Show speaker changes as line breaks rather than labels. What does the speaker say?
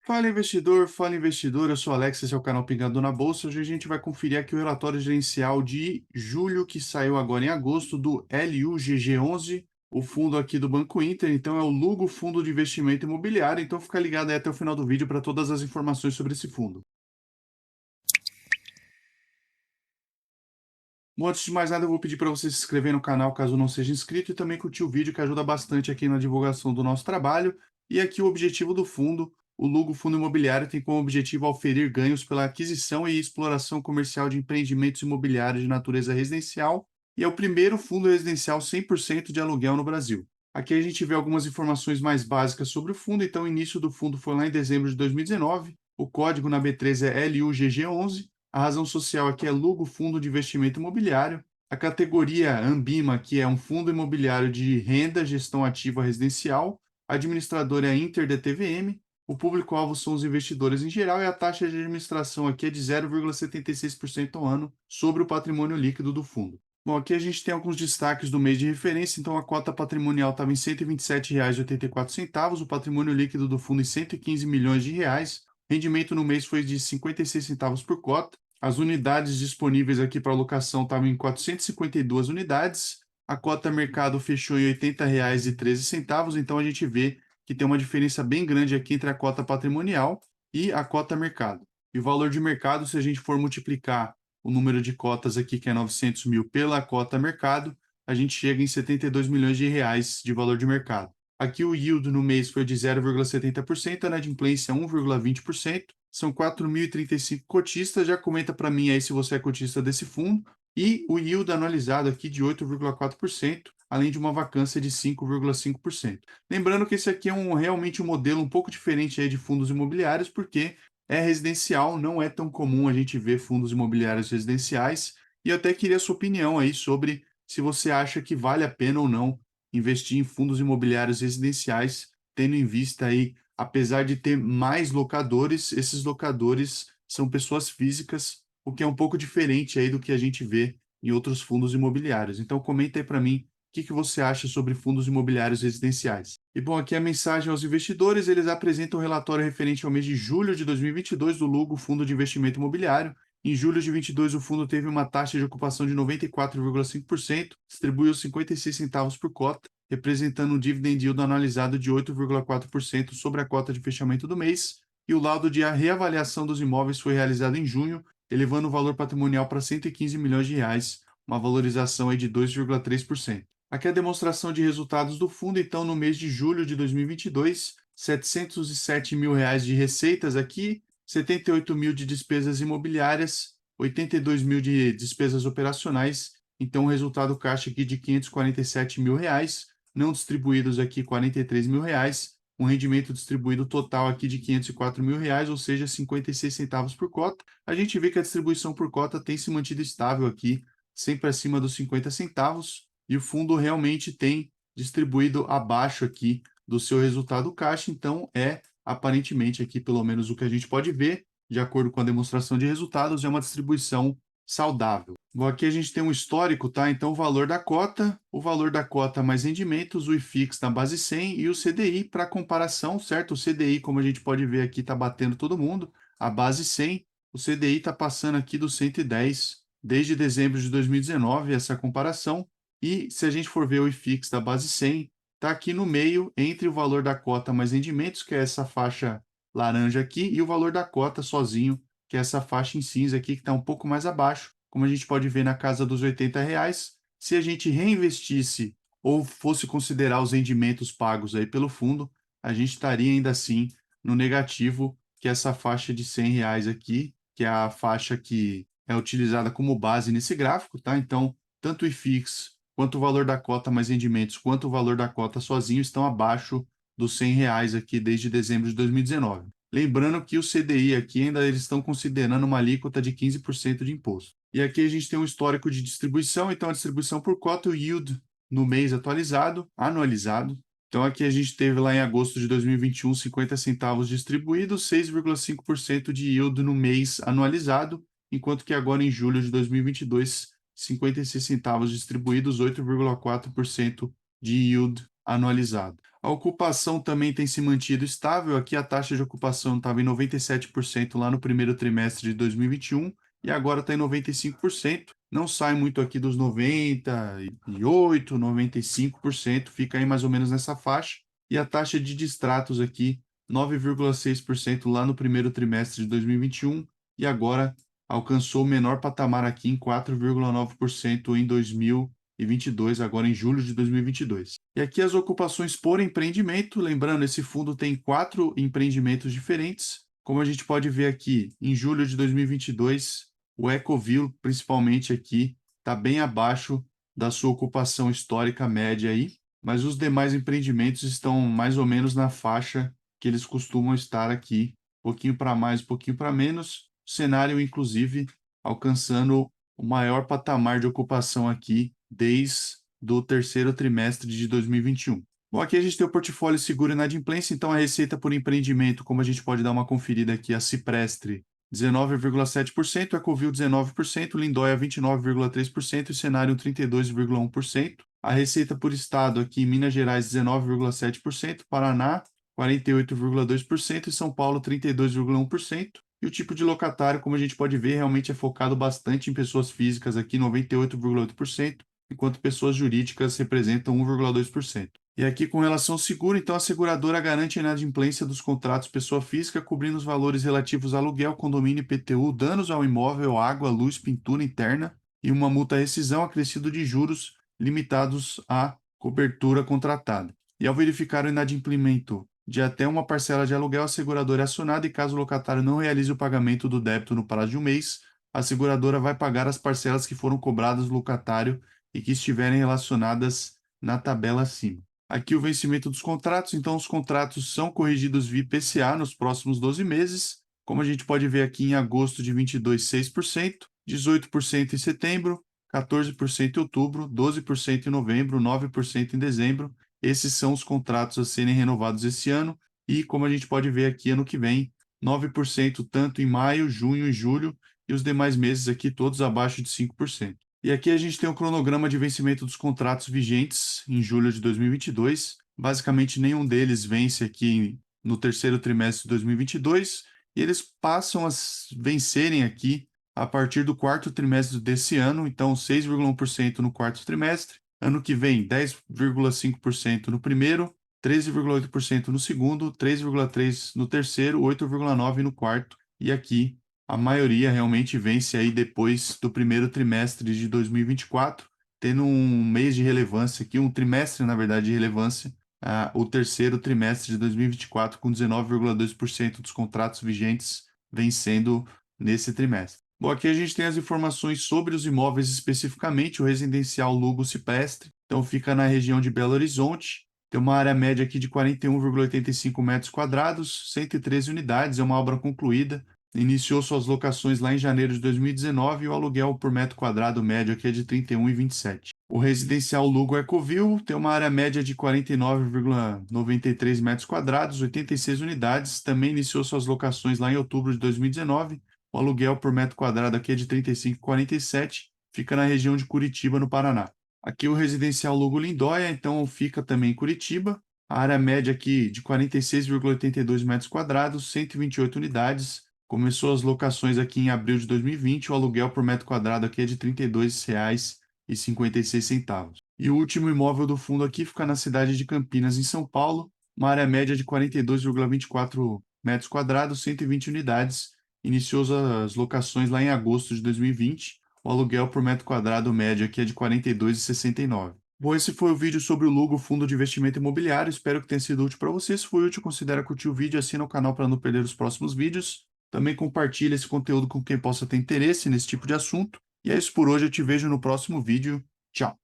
Fala investidor, eu sou Alex, esse é o canal Pingando na Bolsa. Hoje a gente vai conferir aqui o relatório gerencial de julho, que saiu agora em agosto, do LUGG11, o fundo aqui do Banco Inter. Então é o Lugo Fundo de Investimento Imobiliário, então fica ligado aí até o final do vídeo para todas as informações sobre esse fundo. Bom, antes de mais nada, eu vou pedir para você se inscrever no canal caso não seja inscrito e também curtir o vídeo que ajuda bastante aqui na divulgação do nosso trabalho. E aqui o objetivo do fundo, o Lugo Fundo Imobiliário tem como objetivo oferir ganhos pela aquisição e exploração comercial de empreendimentos imobiliários de natureza residencial e é o primeiro fundo residencial 100% de aluguel no Brasil. Aqui a gente vê algumas informações mais básicas sobre o fundo, então o início do fundo foi lá em dezembro de 2019, o código na B3 é LUGG11, a razão social aqui é Lugo Fundo de Investimento Imobiliário. A categoria Ambima, que é um fundo imobiliário de renda, gestão ativa residencial. A administradora é a Inter DTVM. O público-alvo são os investidores em geral e a taxa de administração aqui é de 0,76% ao ano sobre o patrimônio líquido do fundo. Bom, aqui a gente tem alguns destaques do mês de referência, então a cota patrimonial estava em R$ 127,84, o patrimônio líquido do fundo em R$ 115 milhões de reais, rendimento no mês foi de 56 centavos por cota. As unidades disponíveis aqui para alocação estavam em 452 unidades. A cota mercado fechou em R$ 80,13, então a gente vê que tem uma diferença bem grande aqui entre a cota patrimonial e a cota mercado. E o valor de mercado, se a gente for multiplicar o número de cotas aqui, que é 900 mil, pela cota mercado, a gente chega em 72 milhões de reais de valor de mercado. Aqui o yield no mês foi de 0,70%, a inadimplência 1,20%. São 4.035 cotistas. Já comenta para mim aí se você é cotista desse fundo. E o yield anualizado aqui de 8,4%, além de uma vacância de 5,5%. Lembrando que esse aqui é realmente um modelo um pouco diferente aí de fundos imobiliários, porque é residencial, não é tão comum a gente ver fundos imobiliários residenciais. E eu até queria a sua opinião aí sobre se você acha que vale a pena ou não investir em fundos imobiliários residenciais, tendo em vista aí, apesar de ter mais locadores, esses locadores são pessoas físicas, o que é um pouco diferente aí do que a gente vê em outros fundos imobiliários. Então comenta aí para mim o que você acha sobre fundos imobiliários residenciais. E bom, aqui a mensagem aos investidores, eles apresentam um relatório referente ao mês de julho de 2022 do Lugo Fundo de Investimento Imobiliário. Em julho de 22, o fundo teve uma taxa de ocupação de 94,5%, distribuiu 56 centavos por cota, representando um dividend yield analisado de 8,4% sobre a cota de fechamento do mês, e o laudo de reavaliação dos imóveis foi realizado em junho, elevando o valor patrimonial para 115 milhões de reais, uma valorização aí de 2,3%. Aqui a demonstração de resultados do fundo, então, no mês de julho de 2022, R$ 707 mil reais de receitas aqui, 78 mil de despesas imobiliárias, 82 mil de despesas operacionais, então o resultado caixa aqui de 547 mil reais, não distribuídos aqui 43 mil reais, um rendimento distribuído total aqui de 504 mil reais, ou seja, 56 centavos por cota. A gente vê que a distribuição por cota tem se mantido estável aqui, sempre acima dos 50 centavos, e o fundo realmente tem distribuído abaixo aqui do seu resultado caixa, então é aparentemente aqui, pelo menos o que a gente pode ver, de acordo com a demonstração de resultados, é uma distribuição saudável. Bom, aqui a gente tem um histórico, tá? Então, o valor da cota mais rendimentos, o IFIX na base 100 e o CDI para comparação, certo? O CDI, como a gente pode ver aqui, está batendo todo mundo. A base 100, o CDI está passando aqui do 110 desde dezembro de 2019, essa comparação. E se a gente for ver o IFIX da base 100, está aqui no meio entre o valor da cota mais rendimentos, que é essa faixa laranja aqui, e o valor da cota sozinho, que é essa faixa em cinza aqui, que está um pouco mais abaixo, como a gente pode ver na casa dos R$ 80. Se a gente reinvestisse ou fosse considerar os rendimentos pagos aí pelo fundo, a gente estaria ainda assim no negativo, que é essa faixa de R$ 100 aqui, que é a faixa que é utilizada como base nesse gráfico, tá? Então, tanto o IFIX, quanto o valor da cota mais rendimentos, quanto o valor da cota sozinho estão abaixo dos R$ 100 aqui desde dezembro de 2019. Lembrando que o CDI aqui ainda eles estão considerando uma alíquota de 15% de imposto. E aqui a gente tem um histórico de distribuição, então a distribuição por cota, o yield no mês atualizado, anualizado. Então aqui a gente teve lá em agosto de 2021 50 centavos distribuídos, 6,5% de yield no mês anualizado, enquanto que agora em julho de 2022, 56 centavos distribuídos, 8,4% de yield anualizado. A ocupação também tem se mantido estável. Aqui a taxa de ocupação estava em 97% lá no primeiro trimestre de 2021 e agora está em 95%. Não sai muito aqui dos 98%, 95%, fica aí mais ou menos nessa faixa. E a taxa de distratos aqui, 9,6% lá no primeiro trimestre de 2021 e agora alcançou o menor patamar aqui em 4,9% em 2022, agora em julho de 2022. E aqui as ocupações por empreendimento, lembrando, esse fundo tem 4 empreendimentos diferentes. Como a gente pode ver aqui, em julho de 2022, o Ecoville, principalmente aqui, está bem abaixo da sua ocupação histórica média aí, mas os demais empreendimentos estão mais ou menos na faixa que eles costumam estar aqui, um pouquinho para mais, um pouquinho para menos. O cenário, inclusive, alcançando o maior patamar de ocupação aqui desde o terceiro trimestre de 2021. Bom, aqui a gente tem o portfólio seguro e inadimplência, então a receita por empreendimento, como a gente pode dar uma conferida aqui, a Ciprestre, 19,7%, Ecoville 19%, Lindóia 29,3% e Cenário 32,1%. A receita por estado aqui, Minas Gerais 19,7%, Paraná 48,2% e São Paulo 32,1%. E o tipo de locatário, como a gente pode ver, realmente é focado bastante em pessoas físicas aqui, 98,8%, enquanto pessoas jurídicas representam 1,2%. E aqui com relação ao seguro, então a seguradora garante a inadimplência dos contratos pessoa física, cobrindo os valores relativos a aluguel, condomínio, IPTU, danos ao imóvel, água, luz, pintura interna e uma multa rescisão acrescido de juros limitados à cobertura contratada. E ao verificar o inadimplemento de até uma parcela de aluguel, a seguradora é acionada e caso o locatário não realize o pagamento do débito no prazo de um mês, a seguradora vai pagar as parcelas que foram cobradas do locatário e que estiverem relacionadas na tabela acima. Aqui o vencimento dos contratos, então os contratos são corrigidos via IPCA nos próximos 12 meses, como a gente pode ver aqui em agosto de 22, 6%, 18% em setembro, 14% em outubro, 12% em novembro, 9% em dezembro. Esses são os contratos a serem renovados esse ano e, como a gente pode ver aqui, ano que vem, 9% tanto em maio, junho e julho e os demais meses aqui todos abaixo de 5%. E aqui a gente tem o cronograma de vencimento dos contratos vigentes em julho de 2022. Basicamente, nenhum deles vence aqui no terceiro trimestre de 2022 e eles passam a vencerem aqui a partir do quarto trimestre desse ano, então 6,1% no quarto trimestre. Ano que vem, 10,5% no primeiro, 13,8% no segundo, 3,3% no terceiro, 8,9% no quarto. E aqui a maioria realmente vence aí depois do primeiro trimestre de 2024, tendo um mês de relevância aqui, um trimestre, na verdade, de relevância, o terceiro trimestre de 2024, com 19,2% dos contratos vigentes vencendo nesse trimestre. Bom, aqui a gente tem as informações sobre os imóveis especificamente, o residencial Lugo Ciprestre, então fica na região de Belo Horizonte, tem uma área média aqui de 41,85 metros quadrados, 113 unidades, é uma obra concluída, iniciou suas locações lá em janeiro de 2019 e o aluguel por metro quadrado médio aqui é de R$ 31,27. O residencial Lugo Ecoville tem uma área média de 49,93 metros quadrados, 86 unidades, também iniciou suas locações lá em outubro de 2019. O aluguel por metro quadrado aqui é de R$ 35,47, fica na região de Curitiba, no Paraná. Aqui o residencial Lugo Lindóia, então fica também em Curitiba. A área média aqui de 46,82 metros quadrados, 128 unidades. Começou as locações aqui em abril de 2020, o aluguel por metro quadrado aqui é de R$ 32,56. E o último imóvel do fundo aqui fica na cidade de Campinas, em São Paulo, uma área média de 42,24 metros quadrados, 120 unidades. Iniciou as locações lá em agosto de 2020. O aluguel por metro quadrado médio aqui é de R$ 42,69. Bom, esse foi o vídeo sobre o Lugo Fundo de Investimento Imobiliário. Espero que tenha sido útil para você. Se foi útil, considere curtir o vídeo e assina o canal para não perder os próximos vídeos. Também compartilhe esse conteúdo com quem possa ter interesse nesse tipo de assunto. E é isso por hoje. Eu te vejo no próximo vídeo. Tchau!